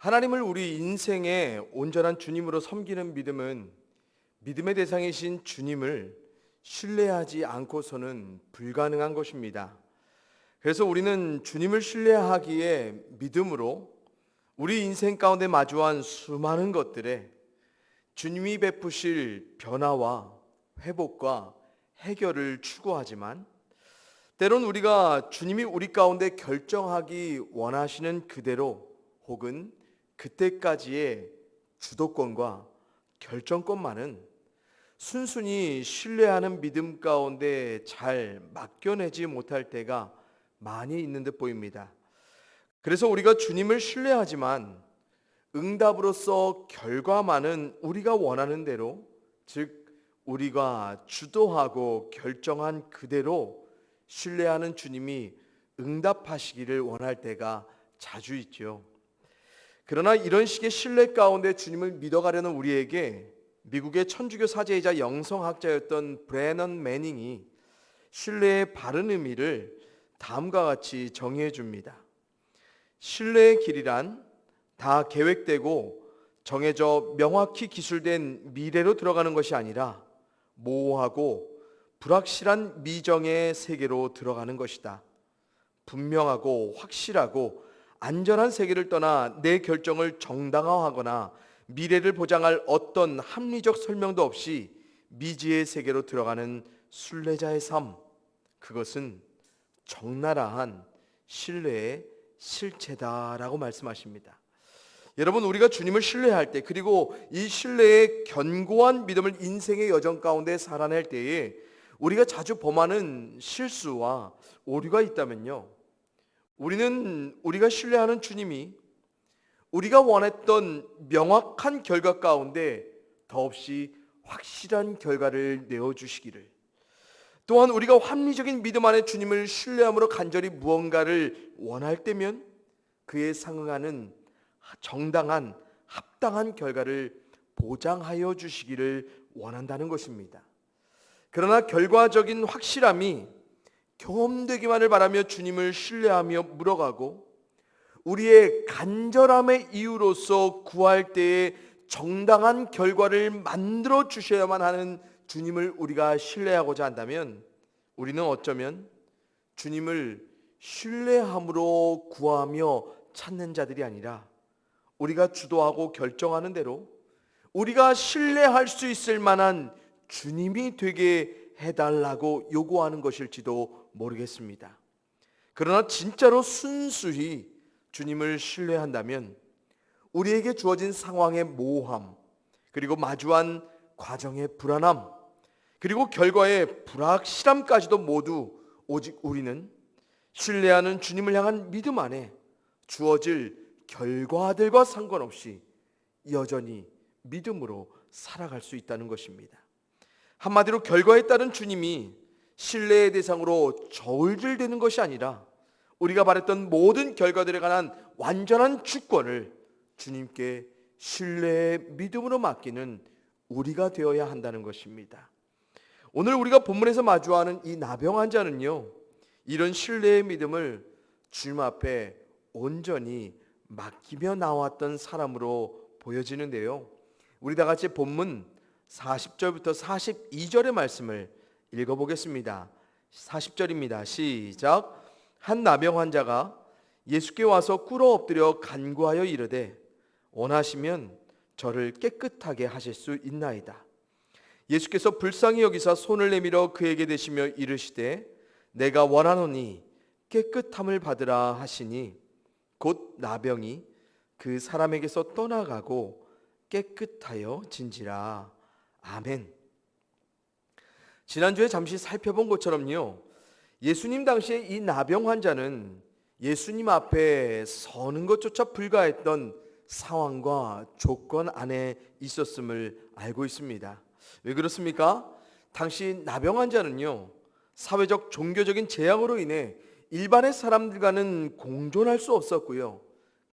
하나님을 우리 인생의 온전한 주님으로 섬기는 믿음은 믿음의 대상이신 주님을 신뢰하지 않고서는 불가능한 것입니다. 그래서 우리는 주님을 신뢰하기에 믿음으로 우리 인생 가운데 마주한 수많은 것들에 주님이 베푸실 변화와 회복과 해결을 추구하지만, 때론 우리가 주님이 우리 가운데 결정하기 원하시는 그대로 혹은 그때까지의 주도권과 결정권만은 순순히 신뢰하는 믿음 가운데 잘 맡겨내지 못할 때가 많이 있는 듯 보입니다. 그래서 우리가 주님을 신뢰하지만 응답으로서 결과만은 우리가 원하는 대로, 즉 우리가 주도하고 결정한 그대로 신뢰하는 주님이 응답하시기를 원할 때가 자주 있죠. 그러나 이런 식의 신뢰 가운데 주님을 믿어가려는 우리에게 미국의 천주교 사제이자 영성학자였던 브래넌 매닝이 신뢰의 바른 의미를 다음과 같이 정의해 줍니다. 신뢰의 길이란 다 계획되고 정해져 명확히 기술된 미래로 들어가는 것이 아니라 모호하고 불확실한 미정의 세계로 들어가는 것이다. 분명하고 확실하고 안전한 세계를 떠나 내 결정을 정당화하거나 미래를 보장할 어떤 합리적 설명도 없이 미지의 세계로 들어가는 순례자의 삶, 그것은 적나라한 신뢰의 실체다라고 말씀하십니다. 여러분, 우리가 주님을 신뢰할 때, 그리고 이 신뢰의 견고한 믿음을 인생의 여정 가운데 살아낼 때에 우리가 자주 범하는 실수와 오류가 있다면요, 우리는 우리가 신뢰하는 주님이 우리가 원했던 명확한 결과 가운데 더없이 확실한 결과를 내어주시기를, 또한 우리가 합리적인 믿음 안에 주님을 신뢰함으로 간절히 무언가를 원할 때면 그에 상응하는 정당한 합당한 결과를 보장하여 주시기를 원한다는 것입니다. 그러나 결과적인 확실함이 경험되기만을 바라며 주님을 신뢰하며 물어가고 우리의 간절함의 이유로서 구할 때에 정당한 결과를 만들어 주셔야만 하는 주님을 우리가 신뢰하고자 한다면, 우리는 어쩌면 주님을 신뢰함으로 구하며 찾는 자들이 아니라 우리가 주도하고 결정하는 대로 우리가 신뢰할 수 있을 만한 주님이 되게 해달라고 요구하는 것일지도 모르겠습니다. 그러나 진짜로 순수히 주님을 신뢰한다면 우리에게 주어진 상황의 모호함, 그리고 마주한 과정의 불안함, 그리고 결과의 불확실함까지도 모두 오직 우리는 신뢰하는 주님을 향한 믿음 안에 주어질 결과들과 상관없이 여전히 믿음으로 살아갈 수 있다는 것입니다. 한마디로 결과에 따른 주님이 신뢰의 대상으로 저울질되는 것이 아니라 우리가 바랬던 모든 결과들에 관한 완전한 주권을 주님께 신뢰의 믿음으로 맡기는 우리가 되어야 한다는 것입니다. 오늘 우리가 본문에서 마주하는 이 나병 환자는요, 이런 신뢰의 믿음을 주님 앞에 온전히 맡기며 나왔던 사람으로 보여지는데요, 우리 다 같이 본문 40절부터 42절의 말씀을 읽어보겠습니다. 40절입니다. 시작. 한 나병 환자가 예수께 와서 꿇어 엎드려 간구하여 이르되 원하시면 저를 깨끗하게 하실 수 있나이다. 예수께서 불쌍히 여기사 손을 내밀어 그에게 대시며 이르시되 내가 원하노니 깨끗함을 받으라 하시니 곧 나병이 그 사람에게서 떠나가고 깨끗하여 진지라. 아멘. 지난주에 잠시 살펴본 것처럼요, 예수님 당시에 이 나병 환자는 예수님 앞에 서는 것조차 불가했던 상황과 조건 안에 있었음을 알고 있습니다. 왜 그렇습니까? 당시 나병 환자는요, 사회적 종교적인 재앙으로 인해 일반의 사람들과는 공존할 수 없었고요,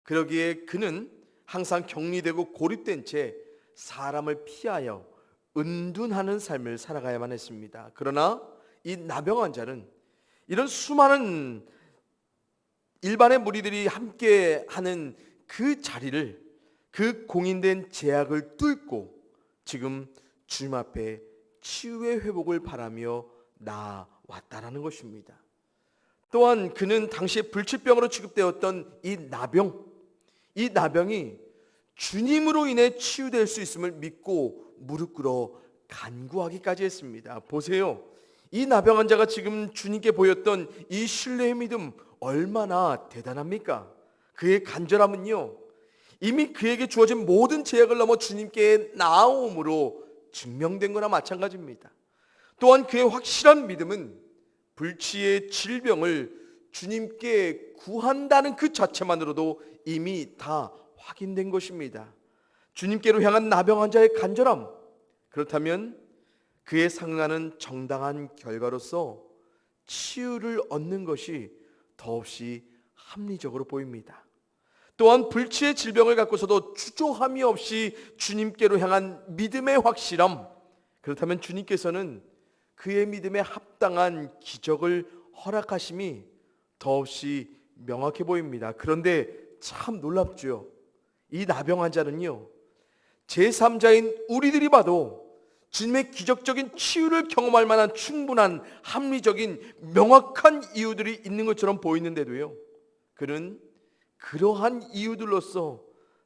그러기에 그는 항상 격리되고 고립된 채 사람을 피하여 은둔하는 삶을 살아가야만 했습니다. 그러나 이 나병 환자는 이런 수많은 일반의 무리들이 함께 하는 그 자리를, 그 공인된 제약을 뚫고 지금 주님 앞에 치유의 회복을 바라며 나왔다라는 것입니다. 또한 그는 당시에 불치병으로 취급되었던 이 나병이 주님으로 인해 치유될 수 있음을 믿고 무릎 꿇어 간구하기까지 했습니다. 보세요. 이 나병 환자가 지금 주님께 보였던 이 신뢰의 믿음 얼마나 대단합니까? 그의 간절함은요, 이미 그에게 주어진 모든 제약을 넘어 주님께 나아옴으로 증명된 거나 마찬가지입니다. 또한 그의 확실한 믿음은 불치의 질병을 주님께 구한다는 그 자체만으로도 이미 다 확인된 것입니다. 주님께로 향한 나병 환자의 간절함, 그렇다면 그에 상응하는 정당한 결과로서 치유를 얻는 것이 더없이 합리적으로 보입니다. 또한 불치의 질병을 갖고서도 주저함이 없이 주님께로 향한 믿음의 확실함, 그렇다면 주님께서는 그의 믿음에 합당한 기적을 허락하심이 더없이 명확해 보입니다. 그런데 참 놀랍죠. 이 나병 환자는요, 제3자인 우리들이 봐도 주님의 기적적인 치유를 경험할 만한 충분한 합리적인 명확한 이유들이 있는 것처럼 보이는데도요, 그는 그러한 이유들로서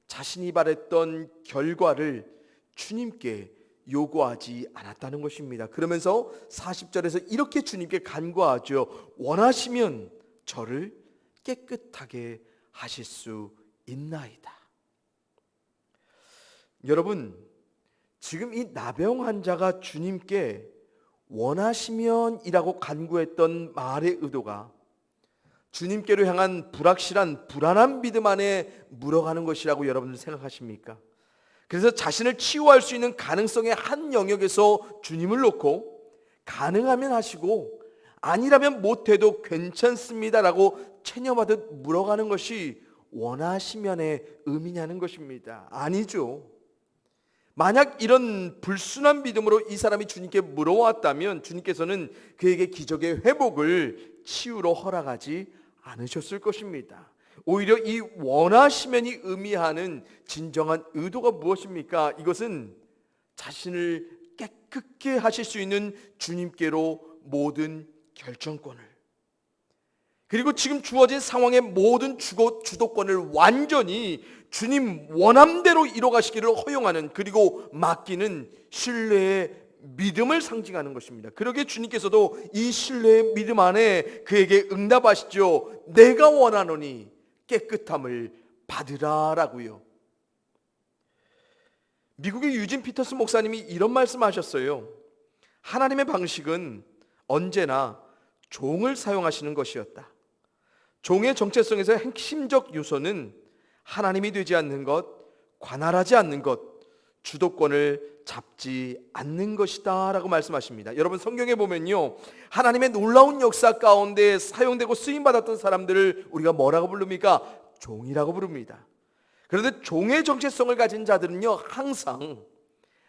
자신이 바랬던 결과를 주님께 요구하지 않았다는 것입니다. 그러면서 40절에서 이렇게 주님께 간구하죠. 원하시면 저를 깨끗하게 하실 수 있나이다. 여러분, 지금 이 나병 환자가 주님께 원하시면이라고 간구했던 말의 의도가 주님께로 향한 불확실한 불안한 믿음 안에 물어가는 것이라고 여러분들 생각하십니까? 그래서 자신을 치유할 수 있는 가능성의 한 영역에서 주님을 놓고 가능하면 하시고 아니라면 못해도 괜찮습니다라고 체념하듯 물어가는 것이 원하시면의 의미냐는 것입니다. 아니죠. 만약 이런 불순한 믿음으로 이 사람이 주님께 물어왔다면 주님께서는 그에게 기적의 회복을 치유로 허락하지 않으셨을 것입니다. 오히려 이 원하시면이 의미하는 진정한 의도가 무엇입니까? 이것은 자신을 깨끗게 하실 수 있는 주님께로 모든 결정권을, 그리고 지금 주어진 상황의 모든 주도권을 완전히 주님 원함대로 이뤄가시기를 허용하는, 그리고 맡기는 신뢰의 믿음을 상징하는 것입니다. 그러기에 주님께서도 이 신뢰의 믿음 안에 그에게 응답하시죠. 내가 원하노니 깨끗함을 받으라라고요. 미국의 유진 피터스 목사님이 이런 말씀하셨어요. 하나님의 방식은 언제나 종을 사용하시는 것이었다. 종의 정체성에서 핵심적 요소는 하나님이 되지 않는 것, 관할하지 않는 것, 주도권을 잡지 않는 것이다 라고 말씀하십니다. 여러분, 성경에 보면요, 하나님의 놀라운 역사 가운데 사용되고 쓰임받았던 사람들을 우리가 뭐라고 부릅니까? 종이라고 부릅니다. 그런데 종의 정체성을 가진 자들은요, 항상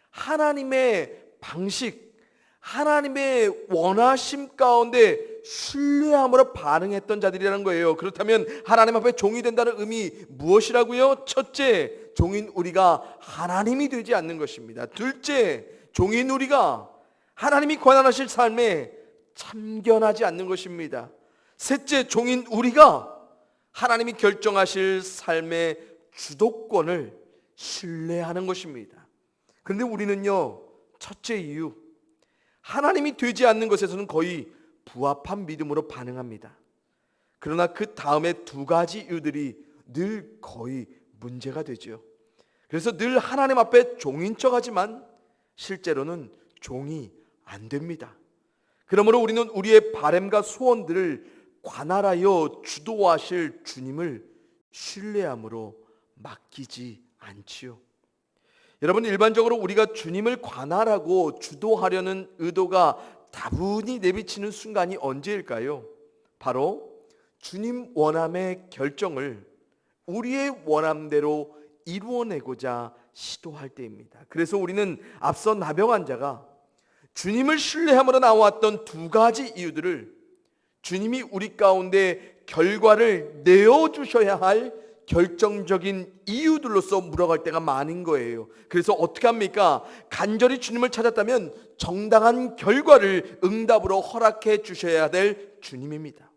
하나님의 방식, 하나님의 원하심 가운데 신뢰함으로 반응했던 자들이라는 거예요. 그렇다면 하나님 앞에 종이 된다는 의미 무엇이라고요? 첫째, 종인 우리가 하나님이 되지 않는 것입니다. 둘째, 종인 우리가 하나님이 권한하실 삶에 참견하지 않는 것입니다. 셋째, 종인 우리가 하나님이 결정하실 삶의 주도권을 신뢰하는 것입니다. 그런데 우리는요, 첫째 이유, 하나님이 되지 않는 것에서는 거의 부합한 믿음으로 반응합니다. 그러나 그 다음에 두 가지 이유들이 늘 거의 문제가 되죠. 그래서 늘 하나님 앞에 종인 척하지만 실제로는 종이 안 됩니다. 그러므로 우리는 우리의 바램과 소원들을 관할하여 주도하실 주님을 신뢰함으로 맡기지 않지요. 여러분, 일반적으로 우리가 주님을 관할하고 주도하려는 의도가 다분히 내비치는 순간이 언제일까요? 바로 주님 원함의 결정을 우리의 원함대로 이루어내고자 시도할 때입니다. 그래서 우리는 앞서 나병 환자가 주님을 신뢰함으로 나왔던 두 가지 이유들을 주님이 우리 가운데 결과를 내어주셔야 할 결정적인 이유들로서 물어갈 때가 많은 거예요. 그래서 어떻게 합니까? 간절히 주님을 찾았다면 정당한 결과를 응답으로 허락해 주셔야 될 주님입니다.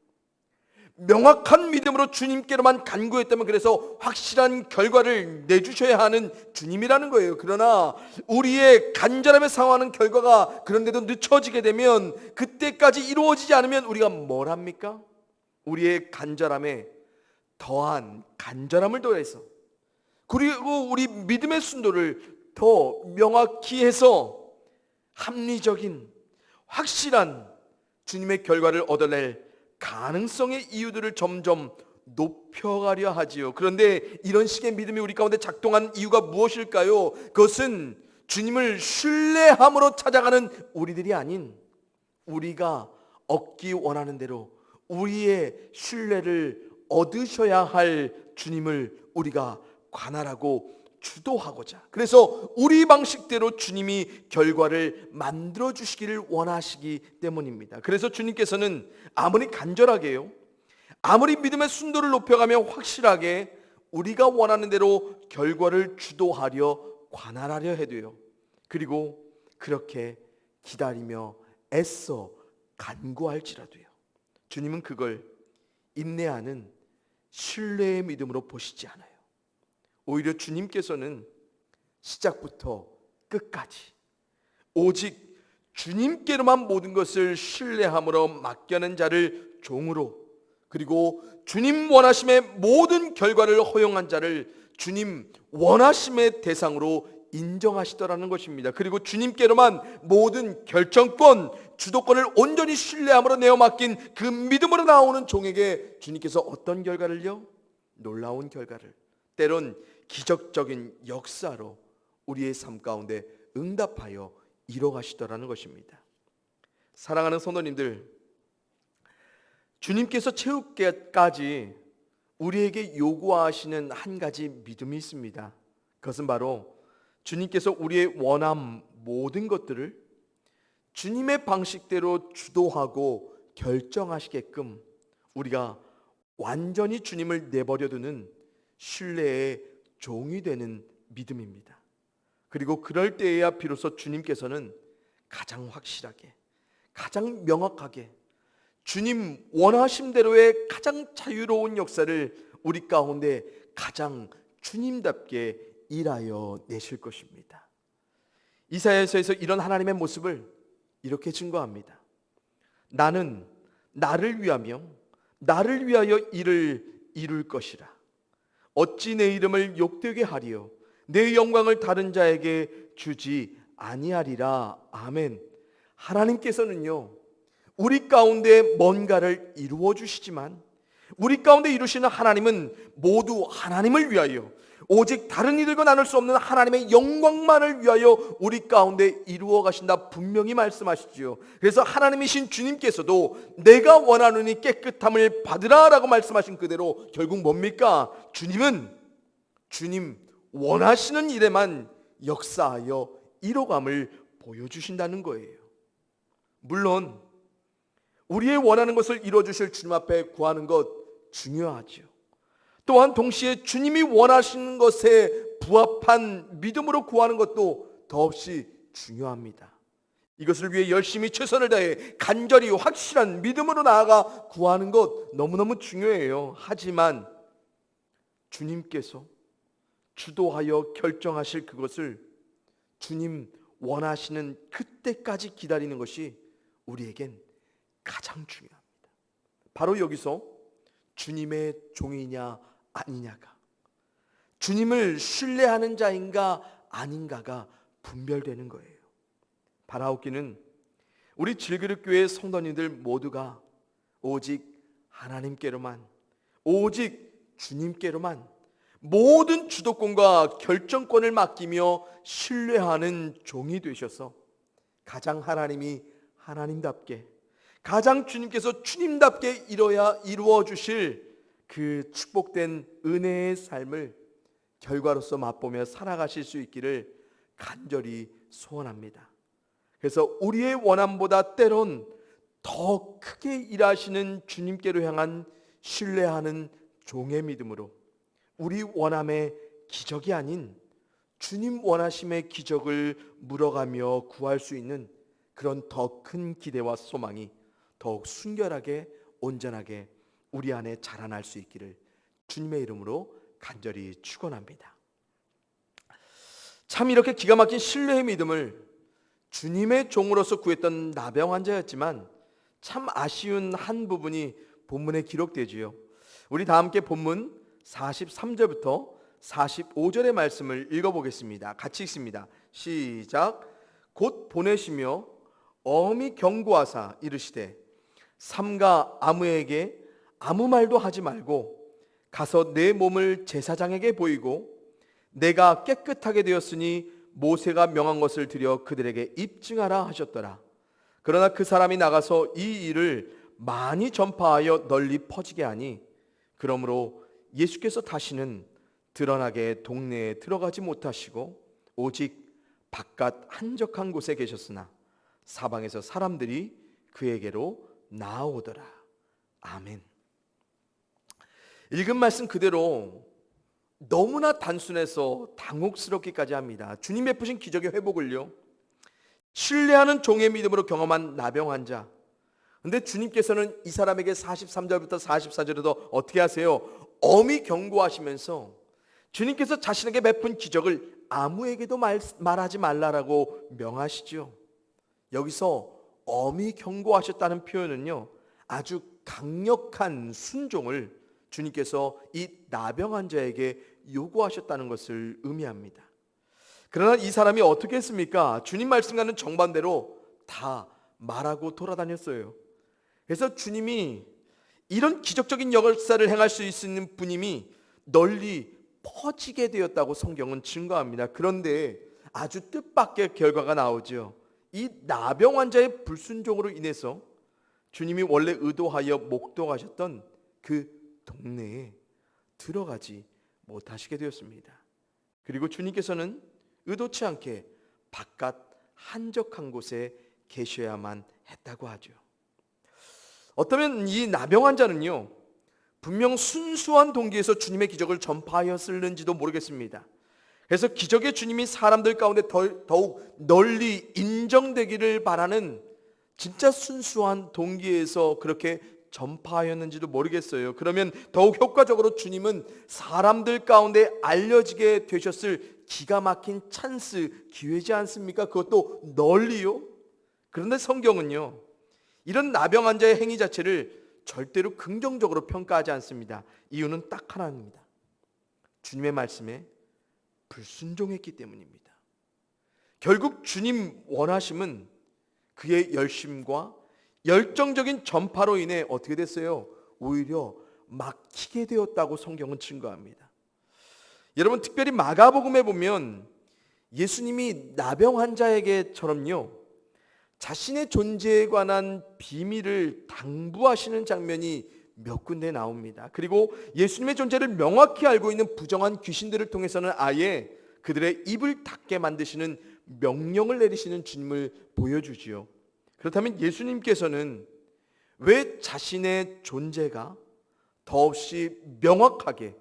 명확한 믿음으로 주님께로만 간구했다면 그래서 확실한 결과를 내주셔야 하는 주님이라는 거예요. 그러나 우리의 간절함에 상응하는 결과가 그런데도 늦춰지게 되면, 그때까지 이루어지지 않으면 우리가 뭘 합니까? 우리의 간절함에 더한 간절함을 더해서, 그리고 우리 믿음의 순도를 더 명확히 해서 합리적인 확실한 주님의 결과를 얻어낼 가능성의 이유들을 점점 높여가려 하지요. 그런데 이런 식의 믿음이 우리 가운데 작동한 이유가 무엇일까요? 그것은 주님을 신뢰함으로 찾아가는 우리들이 아닌, 우리가 얻기 원하는 대로 우리의 신뢰를 얻으셔야 할 주님을 우리가 관할하고 주도하고자, 그래서 우리 방식대로 주님이 결과를 만들어 주시기를 원하시기 때문입니다. 그래서 주님께서는 아무리 간절하게요, 아무리 믿음의 순도를 높여가며 확실하게 우리가 원하는 대로 결과를 주도하려 관할하려 해도요, 그리고 그렇게 기다리며 애써 간구할지라도요, 주님은 그걸 인내하는 신뢰의 믿음으로 보시지 않아요. 오히려 주님께서는 시작부터 끝까지 오직 주님께로만 모든 것을 신뢰함으로 맡겨는 자를 종으로, 그리고 주님 원하심의 모든 결과를 허용한 자를 주님 원하심의 대상으로 인정하시더라는 것입니다. 그리고 주님께로만 모든 결정권, 주도권을 온전히 신뢰함으로 내어 맡긴 그 믿음으로 나오는 종에게 주님께서 어떤 결과를요? 놀라운 결과를, 때론 기적적인 역사로 우리의 삶 가운데 응답하여 이뤄가시더라는 것입니다. 사랑하는 성도님들, 주님께서 채우기까지 우리에게 요구하시는 한 가지 믿음이 있습니다. 그것은 바로 주님께서 우리의 원함 모든 것들을 주님의 방식대로 주도하고 결정하시게끔 우리가 완전히 주님을 내버려두는 신뢰의 종이 되는 믿음입니다. 그리고 그럴 때에야 비로소 주님께서는 가장 확실하게, 가장 명확하게 주님 원하심대로의 가장 자유로운 역사를 우리 가운데 가장 주님답게 일하여 내실 것입니다. 이사야서에서 이런 하나님의 모습을 이렇게 증거합니다. 나는 나를 위하며 나를 위하여 일을 이룰 것이라. 어찌 내 이름을 욕되게 하리요, 내 영광을 다른 자에게 주지 아니하리라. 아멘. 하나님께서는요, 우리 가운데 뭔가를 이루어 주시지만 우리 가운데 이루시는 하나님은 모두 하나님을 위하여, 오직 다른 이들과 나눌 수 없는 하나님의 영광만을 위하여 우리 가운데 이루어 가신다 분명히 말씀하시지요. 그래서 하나님이신 주님께서도 내가 원하노니 깨끗함을 받으라 라고 말씀하신 그대로 결국 뭡니까? 주님은 주님 원하시는 일에만 역사하여 이뤄감을 보여주신다는 거예요. 물론 우리의 원하는 것을 이루어주실 주님 앞에 구하는 것 중요하죠. 또한 동시에 주님이 원하시는 것에 부합한 믿음으로 구하는 것도 더없이 중요합니다. 이것을 위해 열심히 최선을 다해 간절히 확실한 믿음으로 나아가 구하는 것 너무너무 중요해요. 하지만 주님께서 주도하여 결정하실 그것을 주님 원하시는 그때까지 기다리는 것이 우리에겐 가장 중요합니다. 바로 여기서 주님의 종이냐 아니냐가, 주님을 신뢰하는 자인가 아닌가가 분별되는 거예요. 바라옵기는 우리 질그릇교회 성도님들 모두가 오직 하나님께로만, 오직 주님께로만 모든 주도권과 결정권을 맡기며 신뢰하는 종이 되셔서 가장 하나님이 하나님답게, 가장 주님께서 주님답게 이루어 주실 그 축복된 은혜의 삶을 결과로서 맛보며 살아가실 수 있기를 간절히 소원합니다. 그래서 우리의 원함보다 때론 더 크게 일하시는 주님께로 향한 신뢰하는 종의 믿음으로 우리 원함의 기적이 아닌 주님 원하심의 기적을 물어가며 구할 수 있는 그런 더 큰 기대와 소망이 더욱 순결하게 온전하게 우리 안에 자라날 수 있기를 주님의 이름으로 간절히 축원합니다. 참 이렇게 기가 막힌 신뢰의 믿음을 주님의 종으로서 구했던 나병 환자였지만 참 아쉬운 한 부분이 본문에 기록되지요. 우리 다 함께 본문 43절부터 45절의 말씀을 읽어보겠습니다. 같이 읽습니다. 시작. 곧 보내시며 엄히 경고하사 이르시되 삼가 아무에게 아무 말도 하지 말고 가서 내 몸을 제사장에게 보이고 내가 깨끗하게 되었으니 모세가 명한 것을 드려 그들에게 입증하라 하셨더라. 그러나 그 사람이 나가서 이 일을 많이 전파하여 널리 퍼지게 하니 그러므로 예수께서 다시는 드러나게 동네에 들어가지 못하시고 오직 바깥 한적한 곳에 계셨으나 사방에서 사람들이 그에게로 나아오더라. 아멘. 읽은 말씀 그대로 너무나 단순해서 당혹스럽기까지 합니다. 주님 베푸신 기적의 회복을요, 신뢰하는 종의 믿음으로 경험한 나병 환자. 근데 주님께서는 이 사람에게 43절부터 44절에도 어떻게 하세요? 엄히 경고하시면서 주님께서 자신에게 베푼 기적을 아무에게도 말하지 말라라고 명하시죠. 여기서 엄히 경고하셨다는 표현은요, 아주 강력한 순종을 주님께서 이 나병 환자에게 요구하셨다는 것을 의미합니다. 그러나 이 사람이 어떻게 했습니까? 주님 말씀과는 정반대로 다 말하고 돌아다녔어요. 그래서 주님이 이런 기적적인 역사를 행할 수 있는 분임이 널리 퍼지게 되었다고 성경은 증거합니다. 그런데 아주 뜻밖의 결과가 나오죠. 이 나병 환자의 불순종으로 인해서 주님이 원래 의도하여 목도하셨던 그 동네에 들어가지 못하시게 되었습니다. 그리고 주님께서는 의도치 않게 바깥 한적한 곳에 계셔야만 했다고 하죠. 어쩌면 이 나병 환자는요, 분명 순수한 동기에서 주님의 기적을 전파하였을는지도 모르겠습니다. 그래서 기적의 주님이 사람들 가운데 더욱 널리 인정되기를 바라는 진짜 순수한 동기에서 그렇게 전파하였는지도 모르겠어요. 그러면 더욱 효과적으로 주님은 사람들 가운데 알려지게 되셨을 기가 막힌 찬스, 기회지 않습니까? 그것도 널리요. 그런데 성경은요, 이런 나병 환자의 행위 자체를 절대로 긍정적으로 평가하지 않습니다. 이유는 딱 하나입니다. 주님의 말씀에 불순종했기 때문입니다. 결국 주님 원하심은 그의 열심과 열정적인 전파로 인해 어떻게 됐어요? 오히려 막히게 되었다고 성경은 증거합니다. 여러분, 특별히 마가복음에 보면 예수님이 나병 환자에게처럼요, 자신의 존재에 관한 비밀을 당부하시는 장면이 몇 군데 나옵니다. 그리고 예수님의 존재를 명확히 알고 있는 부정한 귀신들을 통해서는 아예 그들의 입을 닫게 만드시는 명령을 내리시는 주님을 보여주지요. 그렇다면 예수님께서는 왜 자신의 존재가 더없이 명확하게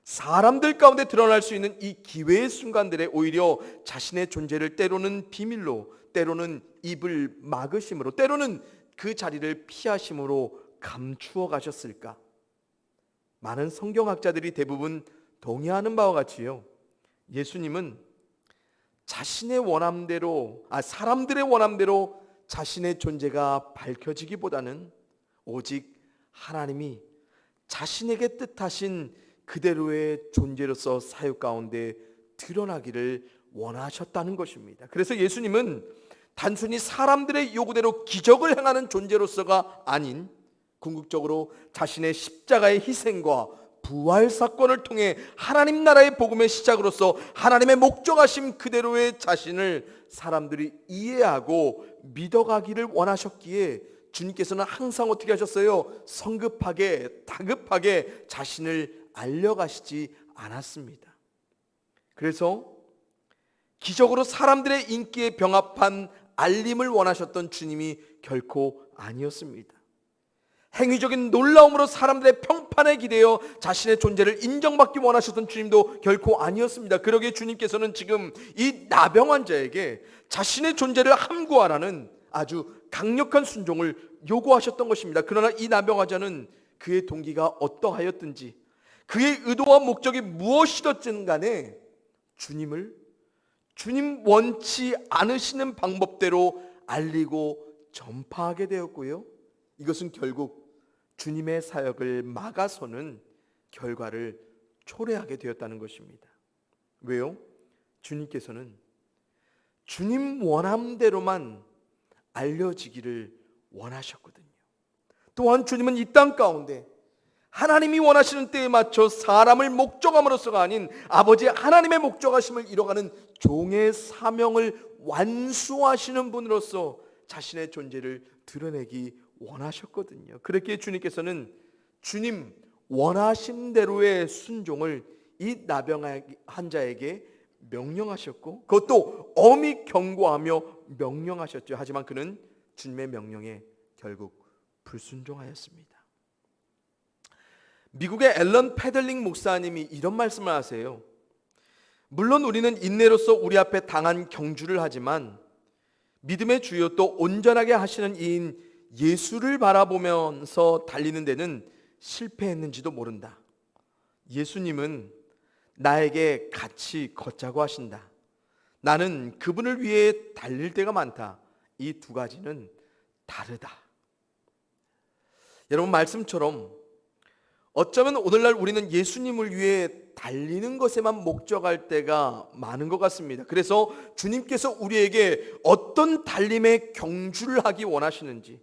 사람들 가운데 드러날 수 있는 이 기회의 순간들에 오히려 자신의 존재를 때로는 비밀로, 때로는 입을 막으심으로, 때로는 그 자리를 피하심으로 감추어 가셨을까? 많은 성경학자들이 대부분 동의하는 바와 같이요, 예수님은 자신의 원함대로, 사람들의 원함대로 자신의 존재가 밝혀지기보다는 오직 하나님이 자신에게 뜻하신 그대로의 존재로서 사역 가운데 드러나기를 원하셨다는 것입니다. 그래서 예수님은 단순히 사람들의 요구대로 기적을 행하는 존재로서가 아닌 궁극적으로 자신의 십자가의 희생과 부활 사건을 통해 하나님 나라의 복음의 시작으로서 하나님의 목적하심 그대로의 자신을 사람들이 이해하고 믿어가기를 원하셨기에 주님께서는 항상 어떻게 하셨어요? 성급하게, 다급하게 자신을 알려가시지 않았습니다. 그래서 기적으로 사람들의 인기에 병합한 알림을 원하셨던 주님이 결코 아니었습니다. 행위적인 놀라움으로 사람들의 평판에 기대어 자신의 존재를 인정받기 원하셨던 주님도 결코 아니었습니다. 그러기에 주님께서는 지금 이 나병 환자에게 자신의 존재를 함구하라는 아주 강력한 순종을 요구하셨던 것입니다. 그러나 이 나병 환자는 그의 동기가 어떠하였든지, 그의 의도와 목적이 무엇이든지 간에 주님 원치 않으시는 방법대로 알리고 전파하게 되었고요, 이것은 결국 주님의 사역을 막아서는 결과를 초래하게 되었다는 것입니다. 왜요? 주님께서는 주님 원함대로만 알려지기를 원하셨거든요. 또한 주님은 이 땅 가운데 하나님이 원하시는 때에 맞춰 사람을 목적함으로써가 아닌 아버지 하나님의 목적하심을 이뤄가는 종의 사명을 완수하시는 분으로서 자신의 존재를 드러내기 원하셨거든요. 그렇기에 주님께서는 주님 원하신 대로의 순종을 이 나병 환자에게 명령하셨고, 그것도 엄히 경고하며 명령하셨죠. 하지만 그는 주님의 명령에 결국 불순종하였습니다. 미국의 앨런 패들링 목사님이 이런 말씀을 하세요. 물론 우리는 인내로서 우리 앞에 당한 경주를 하지만 믿음의 주요 또 온전하게 하시는 이인 예수를 바라보면서 달리는 데는 실패했는지도 모른다. 예수님은 나에게 같이 걷자고 하신다. 나는 그분을 위해 달릴 때가 많다. 이 두 가지는 다르다. 여러분, 말씀처럼 어쩌면 오늘날 우리는 예수님을 위해 달리는 것에만 목적할 때가 많은 것 같습니다. 그래서 주님께서 우리에게 어떤 달림의 경주를 하기 원하시는지,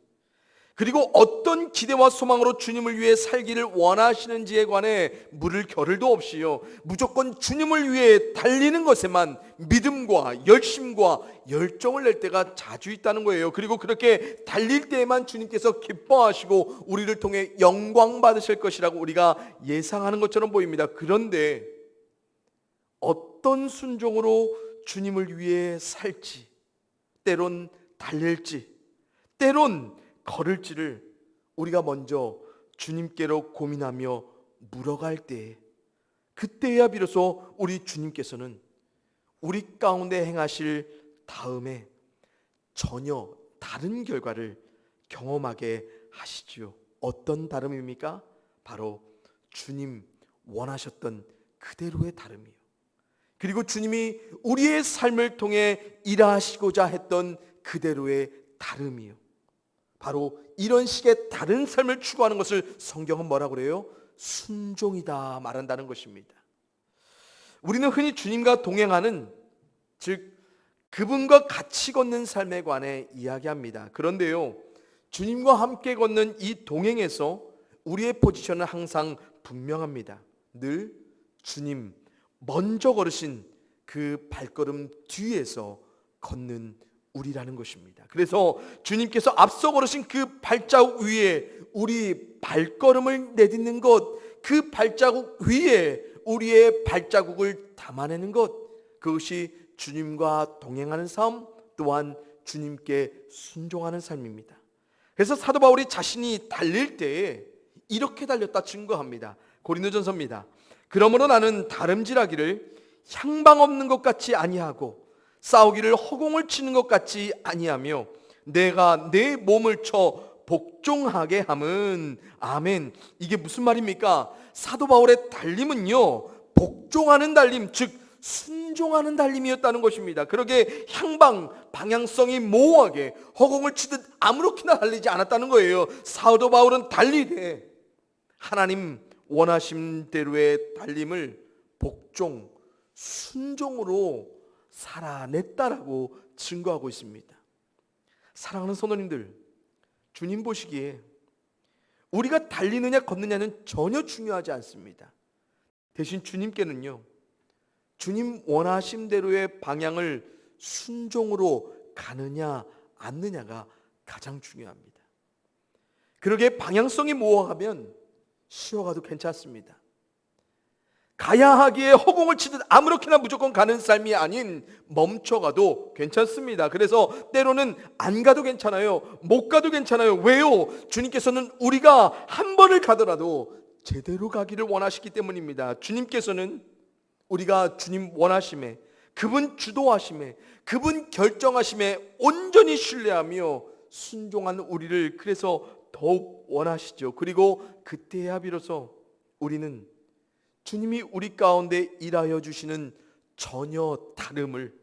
그리고 어떤 기대와 소망으로 주님을 위해 살기를 원하시는지에 관해 물을 겨를도 없이요, 무조건 주님을 위해 달리는 것에만 믿음과 열심과 열정을 낼 때가 자주 있다는 거예요. 그리고 그렇게 달릴 때에만 주님께서 기뻐하시고 우리를 통해 영광 받으실 것이라고 우리가 예상하는 것처럼 보입니다. 그런데 어떤 순종으로 주님을 위해 살지, 때론 달릴지, 때론 걸을지를 우리가 먼저 주님께로 고민하며 물어갈 때에, 그때야 비로소 우리 주님께서는 우리 가운데 행하실 다음에 전혀 다른 결과를 경험하게 하시지요. 어떤 다름입니까? 바로 주님 원하셨던 그대로의 다름이요, 그리고 주님이 우리의 삶을 통해 일하시고자 했던 그대로의 다름이요. 바로 이런 식의 다른 삶을 추구하는 것을 성경은 뭐라고 그래요? 순종이다 말한다는 것입니다. 우리는 흔히 주님과 동행하는, 즉 그분과 같이 걷는 삶에 관해 이야기합니다. 그런데요, 주님과 함께 걷는 이 동행에서 우리의 포지션은 항상 분명합니다. 늘 주님 먼저 걸으신 그 발걸음 뒤에서 걷는 우리라는 것입니다. 그래서 주님께서 앞서 걸으신 그 발자국 위에 우리 발걸음을 내딛는 것, 그 발자국 위에 우리의 발자국을 담아내는 것, 그것이 주님과 동행하는 삶, 또한 주님께 순종하는 삶입니다. 그래서 사도 바울이 자신이 달릴 때에 이렇게 달렸다 증거합니다. 고린도전서입니다. 그러므로 나는 다름질하기를 향방 없는 것 같이 아니하고 싸우기를 허공을 치는 것 같지 아니하며 내가 내 몸을 쳐 복종하게 함은, 아멘. 이게 무슨 말입니까? 사도 바울의 달림은요, 복종하는 달림, 즉 순종하는 달림이었다는 것입니다. 그러게 방향성이 모호하게 허공을 치듯 아무렇게나 달리지 않았다는 거예요. 사도 바울은 달리되 하나님 원하신 대로의 달림을 복종, 순종으로 살아냈다라고 증거하고 있습니다. 사랑하는 성도님들, 주님 보시기에 우리가 달리느냐 걷느냐는 전혀 중요하지 않습니다. 대신 주님께는요, 주님 원하신 대로의 방향을 순종으로 가느냐 않느냐가 가장 중요합니다. 그러게 방향성이 모호하면 쉬어가도 괜찮습니다. 가야 하기에 허공을 치듯 아무렇게나 무조건 가는 삶이 아닌 멈춰가도 괜찮습니다. 그래서 때로는 안 가도 괜찮아요. 못 가도 괜찮아요. 왜요? 주님께서는 우리가 한 번을 가더라도 제대로 가기를 원하시기 때문입니다. 주님께서는 우리가 주님 원하심에, 그분 주도하심에, 그분 결정하심에 온전히 신뢰하며 순종하는 우리를 그래서 더욱 원하시죠. 그리고 그때야 비로소 우리는 주님이 우리 가운데 일하여 주시는 전혀 다름을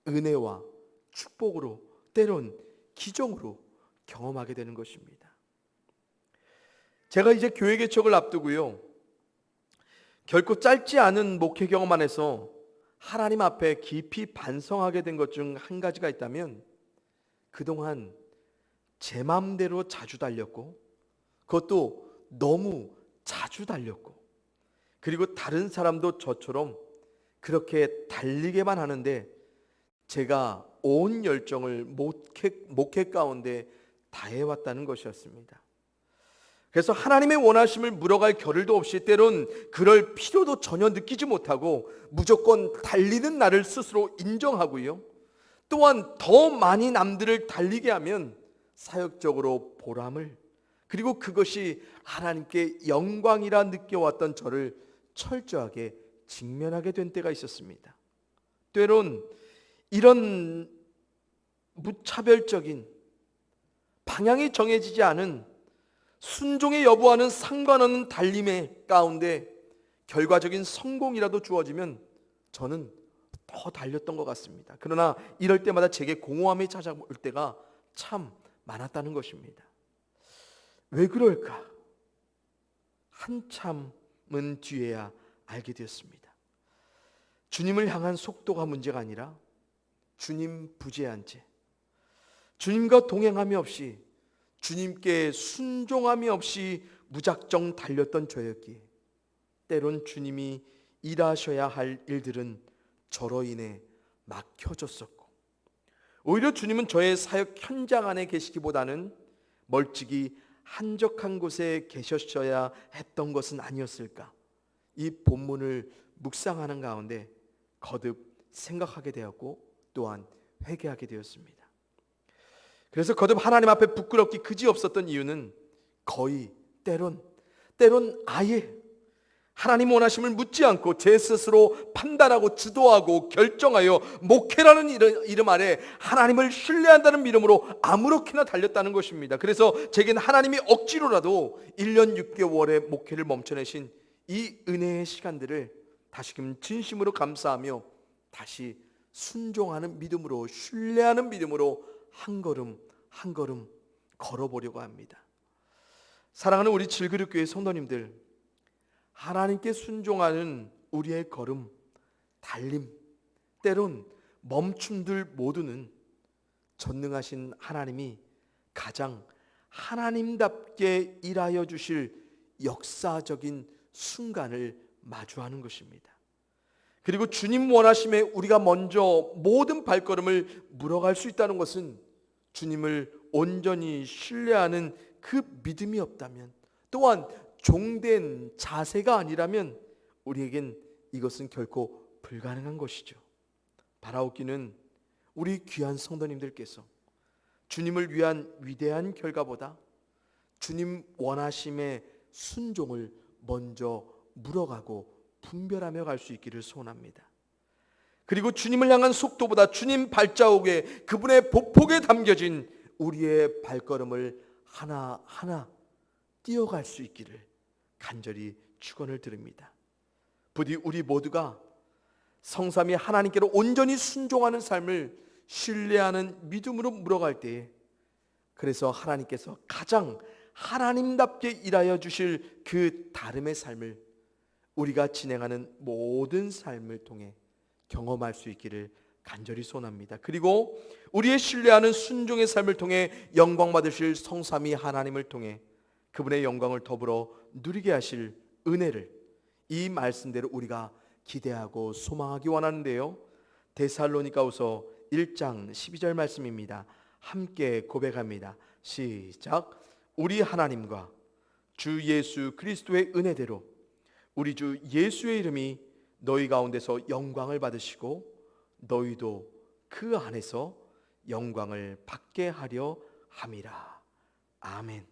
은혜와 축복으로, 때론 기적으로 경험하게 되는 것입니다. 제가 이제 교회 개척을 앞두고요, 결코 짧지 않은 목회 경험 안에서 하나님 앞에 깊이 반성하게 된 것 중 한 가지가 있다면, 그동안 제 마음대로 자주 달렸고, 그것도 너무 자주 달렸고, 그리고 다른 사람도 저처럼 그렇게 달리게만 하는데 제가 온 열정을 목회 가운데 다해왔다는 것이었습니다. 그래서 하나님의 원하심을 물어갈 겨를도 없이, 때론 그럴 필요도 전혀 느끼지 못하고 무조건 달리는 나를 스스로 인정하고요, 또한 더 많이 남들을 달리게 하면 사역적으로 보람을, 그리고 그것이 하나님께 영광이라 느껴왔던 저를 철저하게 직면하게 된 때가 있었습니다. 때론 이런 무차별적인, 방향이 정해지지 않은 순종의 여부와는 상관없는 달림의 가운데 결과적인 성공이라도 주어지면 저는 더 달렸던 것 같습니다. 그러나 이럴 때마다 제게 공허함이 찾아올 때가 참 많았다는 것입니다. 왜 그럴까? 한참은 뒤에야 알게 되었습니다. 주님을 향한 속도가 문제가 아니라 주님 부재한 채, 주님과 동행함이 없이, 주님께 순종함이 없이 무작정 달렸던 저였기에 때론 주님이 일하셔야 할 일들은 저로 인해 막혀졌었고, 오히려 주님은 저의 사역 현장 안에 계시기보다는 멀찍이 한적한 곳에 계셨어야 했던 것은 아니었을까, 이 본문을 묵상하는 가운데 거듭 생각하게 되었고 또한 회개하게 되었습니다. 그래서 거듭 하나님 앞에 부끄럽기 그지없었던 이유는 거의 때론 아예 하나님 원하심을 묻지 않고 제 스스로 판단하고 주도하고 결정하여 목회라는 이름 아래 하나님을 신뢰한다는 믿음으로 아무렇게나 달렸다는 것입니다. 그래서 제겐 하나님이 억지로라도 1년 6개월의 목회를 멈춰내신 이 은혜의 시간들을 다시금 진심으로 감사하며 다시 순종하는 믿음으로, 신뢰하는 믿음으로 한 걸음 한 걸음 걸어보려고 합니다. 사랑하는 우리 질그릇교회 성도님들, 하나님께 순종하는 우리의 걸음, 달림, 때론 멈춤들 모두는 전능하신 하나님이 가장 하나님답게 일하여 주실 역사적인 순간을 마주하는 것입니다. 그리고 주님 원하심에 우리가 먼저 모든 발걸음을 물어갈 수 있다는 것은 주님을 온전히 신뢰하는 그 믿음이 없다면, 또한 종된 자세가 아니라면 우리에겐 이것은 결코 불가능한 것이죠. 바라옵기는 우리 귀한 성도님들께서 주님을 위한 위대한 결과보다 주님 원하심의 순종을 먼저 물어가고 분별하며 갈 수 있기를 소원합니다. 그리고 주님을 향한 속도보다 주님 발자국에, 그분의 보폭에 담겨진 우리의 발걸음을 하나하나 뛰어갈 수 있기를 간절히 축원을 드립니다. 부디 우리 모두가 성삼위 하나님께로 온전히 순종하는 삶을 신뢰하는 믿음으로 물어갈 때에, 그래서 하나님께서 가장 하나님답게 일하여 주실 그 다름의 삶을 우리가 진행하는 모든 삶을 통해 경험할 수 있기를 간절히 소원합니다. 그리고 우리의 신뢰하는 순종의 삶을 통해 영광 받으실 성삼위 하나님을 통해 그분의 영광을 더불어 누리게 하실 은혜를 이 말씀대로 우리가 기대하고 소망하기 원하는데요, 데살로니가후서 1장 12절 말씀입니다. 함께 고백합니다. 시작. 우리 하나님과 주 예수 그리스도의 은혜대로 우리 주 예수의 이름이 너희 가운데서 영광을 받으시고 너희도 그 안에서 영광을 받게 하려 함이라. 아멘.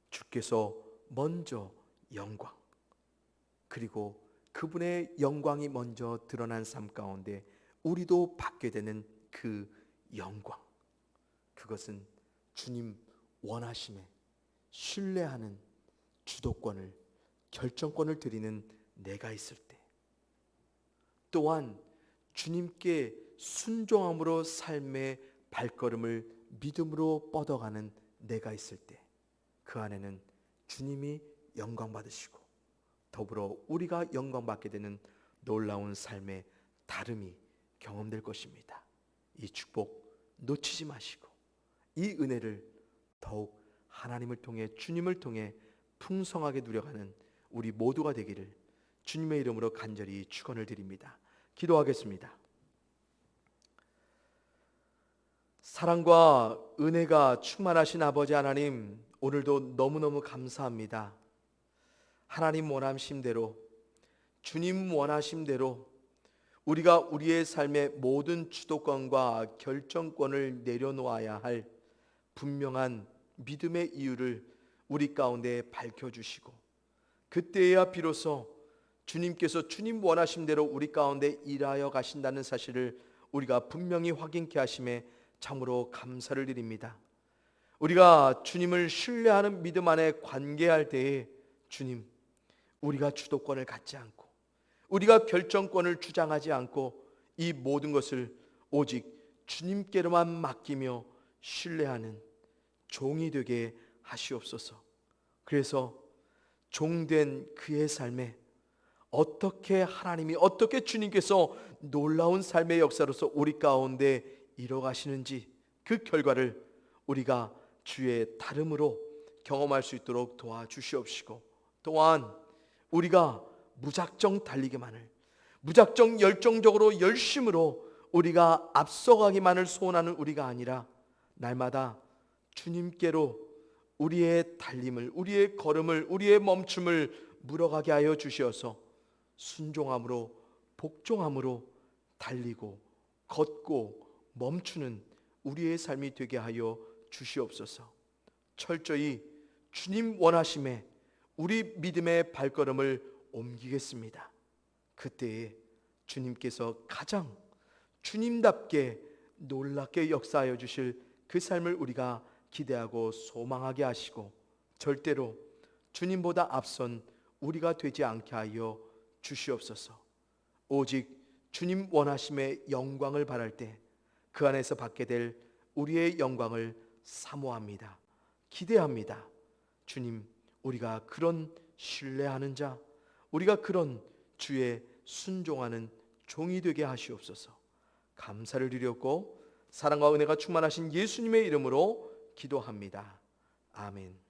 주께서 먼저 영광, 그리고 그분의 영광이 먼저 드러난 삶 가운데 우리도 받게 되는 그 영광, 그것은 주님 원하심에 신뢰하는 주도권을, 결정권을 드리는 내가 있을 때, 또한 주님께 순종함으로 삶의 발걸음을 믿음으로 뻗어가는 내가 있을 때, 그 안에는 주님이 영광 받으시고 더불어 우리가 영광 받게 되는 놀라운 삶의 다름이 경험될 것입니다. 이 축복 놓치지 마시고 이 은혜를 더욱 하나님을 통해, 주님을 통해 풍성하게 누려가는 우리 모두가 되기를 주님의 이름으로 간절히 축원을 드립니다. 기도하겠습니다. 사랑과 은혜가 충만하신 아버지 하나님, 오늘도 너무너무 감사합니다. 하나님 원하심대로, 주님 원하심대로 우리가 우리의 삶의 모든 주도권과 결정권을 내려놓아야 할 분명한 믿음의 이유를 우리 가운데 밝혀주시고, 그때야 비로소 주님께서 주님 원하심대로 우리 가운데 일하여 가신다는 사실을 우리가 분명히 확인케 하심에 참으로 감사를 드립니다. 우리가 주님을 신뢰하는 믿음 안에 관계할 때에 주님, 우리가 주도권을 갖지 않고 우리가 결정권을 주장하지 않고 이 모든 것을 오직 주님께로만 맡기며 신뢰하는 종이 되게 하시옵소서. 그래서 종된 그의 삶에 어떻게 하나님이, 어떻게 주님께서 놀라운 삶의 역사로서 우리 가운데 이뤄가시는지 그 결과를 우리가 주의 다름으로 경험할 수 있도록 도와주시옵시고, 또한 우리가 무작정 달리기만을, 무작정 열정적으로 열심으로 우리가 앞서가기만을 소원하는 우리가 아니라 날마다 주님께로 우리의 달림을, 우리의 걸음을, 우리의 멈춤을 물어가게 하여 주시어서 순종함으로, 복종함으로 달리고 걷고 멈추는 우리의 삶이 되게 하여 주시옵소서. 철저히 주님 원하심에 우리 믿음의 발걸음을 옮기겠습니다. 그때에 주님께서 가장 주님답게 놀랍게 역사하여 주실 그 삶을 우리가 기대하고 소망하게 하시고, 절대로 주님보다 앞선 우리가 되지 않게 하여 주시옵소서. 오직 주님 원하심의 영광을 바랄 때 그 안에서 받게 될 우리의 영광을 사모합니다. 기대합니다. 주님, 우리가 그런 신뢰하는 자, 우리가 그런 주의 순종하는 종이 되게 하시옵소서. 감사를 드렸고 사랑과 은혜가 충만하신 예수님의 이름으로 기도합니다. 아멘.